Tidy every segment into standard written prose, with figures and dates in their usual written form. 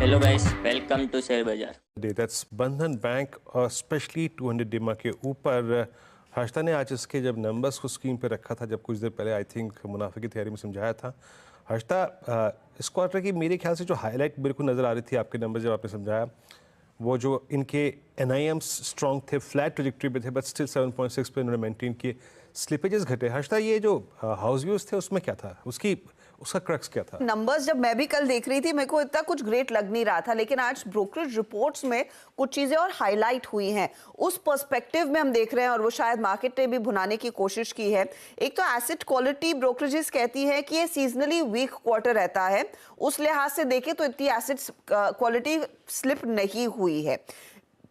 Hello guys, welcome to share बाजार। That's Bandhan bank और specially 200 डिमा के ऊपर हर्षदा ने आज इसके जब नंबर्स को स्क्रीन पे रखा था, जब कुछ देर पहले आई थिंक मुनाफे की तैयारी में समझाया था हर्षदा, इस क्वार्टर की मेरे ख्याल से जो हाईलाइट मेरे को नज़र आ रही थी आपके नंबर जब आपने समझाया, वो जो इनके एनआईएम्स स्ट्रॉन्ग थे, फ्लैट ट्रैजेक्टरी पे थे, बट स्टिल 7.6 पे इन्होंने मेंटेन किए, स्लिपेजेस घटे। हर्षदा, ये जो हाउस व्यूज थे उसमें क्या था, उसका क्रक्स क्या था? नंबर्स जब मैं भी कल देख रही थी, मेरे को इतना कुछ ग्रेट लग नहीं रहा था, लेकिन आज ब्रोकरेज रिपोर्ट्स में कुछ चीजें और हाईलाइट हुई हैं। उस पर्सपेक्टिव में हम देख रहे हैं और वो शायद मार्केट ने भी भुनाने की कोशिश की है। एक तो एसेट क्वालिटी ब्रोकरेजेस कहती है कि ये सीजनली वीक क्वार्टर रहता है, उस लिहाज से देखें तो इतनी एसेट क्वालिटी स्लिप नहीं हुई है।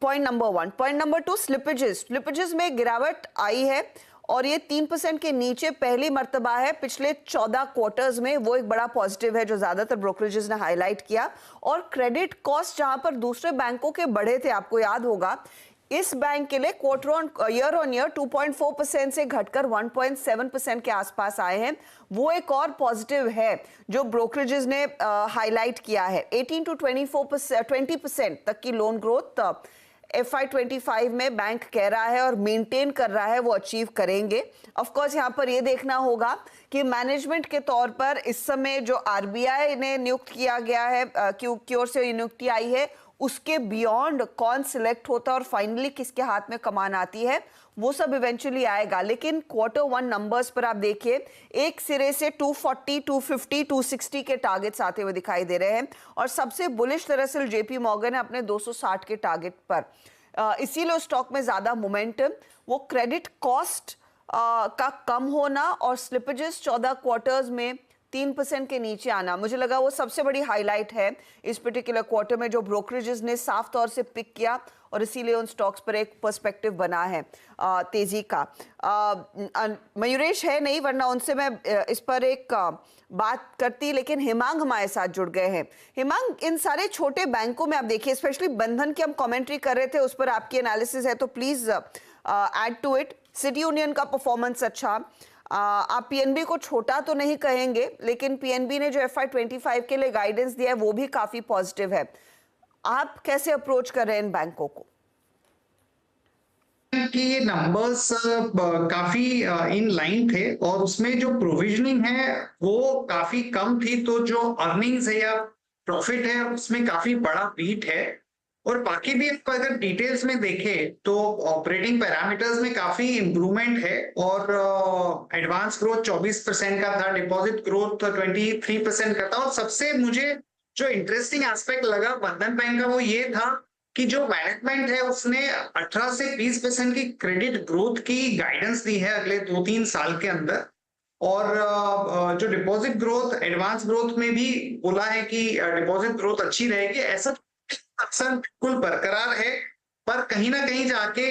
Point number 1। Point number 2, slippages में गिरावट आई है और ये 3% के नीचे पहली मर्तबा है पिछले 14 क्वार्टर्स में। वो एक बड़ा पॉजिटिव है जो ज्यादातर ब्रोकरेजेस ने हाईलाइट किया। और क्रेडिट कॉस्ट जहां पर दूसरे बैंकों के बढ़े थे, आपको याद होगा, इस बैंक के लिए ईयर ऑन ईयर 2.4% से घटकर 1.7% के आसपास आए हैं। वो एक और पॉजिटिव है जो ब्रोकरेजेस ने हाईलाइट किया है। 18 to 20% तक की लोन ग्रोथ FY25 में बैंक कह रहा है और मेंटेन कर रहा है, वो अचीव करेंगे। ऑफ कोर्स यहाँ पर ये देखना होगा कि मैनेजमेंट के तौर पर इस समय जो RBI ने नियुक्त किया गया है, की ओर से नियुक्ति आई है, उसके बियॉन्ड कौन सिलेक्ट होता है और फाइनली किसके हाथ में कमान आती है, वो सब इवेंचुअली आएगा। लेकिन Q1 नंबर्स पर आप देखिए, एक सिरे से 240, 250, 260 के टारगेट्स आते हुए दिखाई दे रहे हैं और सबसे बुलिश दरअसल JP मॉर्गन है अपने 260 के टारगेट पर। इसीलिए स्टॉक में ज्यादा मोमेंटम, वो क्रेडिट कॉस्ट का कम होना और स्लिपेजेस 14 क्वार्टर्स में 3% के नीचे आना, मुझे लगा वो सबसे बड़ी हाईलाइट है इस पर्टिकुलर क्वार्टर में, जो ब्रोकरेजेस ने साफ तौर से पिक किया और इसीलिए उन स्टॉक्स पर एक पर्सपेक्टिव बना है तेजी का। मयूरेश है नहीं, वरना उनसे मैं इस पर एक बात करती, लेकिन हिमांग हमारे साथ जुड़ गए हैं। हिमांग, इन सारे छोटे बैंकों में आप देखिए, स्पेशली बंधन की हम कमेंट्री कर रहे थे, उस पर आपकी एनालिसिस है तो please add to it. City union का परफॉर्मेंस अच्छा, आप PNB को छोटा तो नहीं कहेंगे, लेकिन PNB ने जो FY25 के लिए गाइडेंस दिया है वो भी काफी पॉजिटिव है। आप कैसे अप्रोच कर रहे हैं इन बैंकों को? कि ये नंबर्स काफी इन लाइन थे और उसमें जो प्रोविजनिंग है वो काफी कम थी, तो जो अर्निंग्स है या प्रॉफिट है उसमें काफी बड़ा बीट है। और बाकी भी अगर डिटेल्स में देखें तो ऑपरेटिंग पैरामीटर्स में काफी इंप्रूवमेंट है और एडवांस ग्रोथ 24% का था, डिपॉजिट ग्रोथ 23% का था। और सबसे मुझे जो इंटरेस्टिंग एस्पेक्ट लगा बंधन बैंक का वो ये था कि जो मैनेजमेंट है उसने 18 से 20% की क्रेडिट ग्रोथ की गाइडेंस दी है अगले 2-3 साल के अंदर। और जो डिपॉजिट ग्रोथ, एडवांस ग्रोथ में भी बोला है कि डिपॉजिट ग्रोथ अच्छी रहेगी। ऐसा अक्सर बिल्कुल बरकरार है, पर कहीं ना कहीं जाके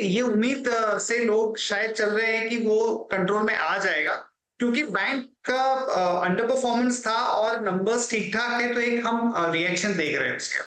ये उम्मीद से लोग शायद चल रहे हैं कि वो कंट्रोल में आ जाएगा, क्योंकि बैंक का अंडर परफॉर्मेंस था और नंबर्स ठीक ठाक है, तो एक हम रिएक्शन देख रहे हैं उसके।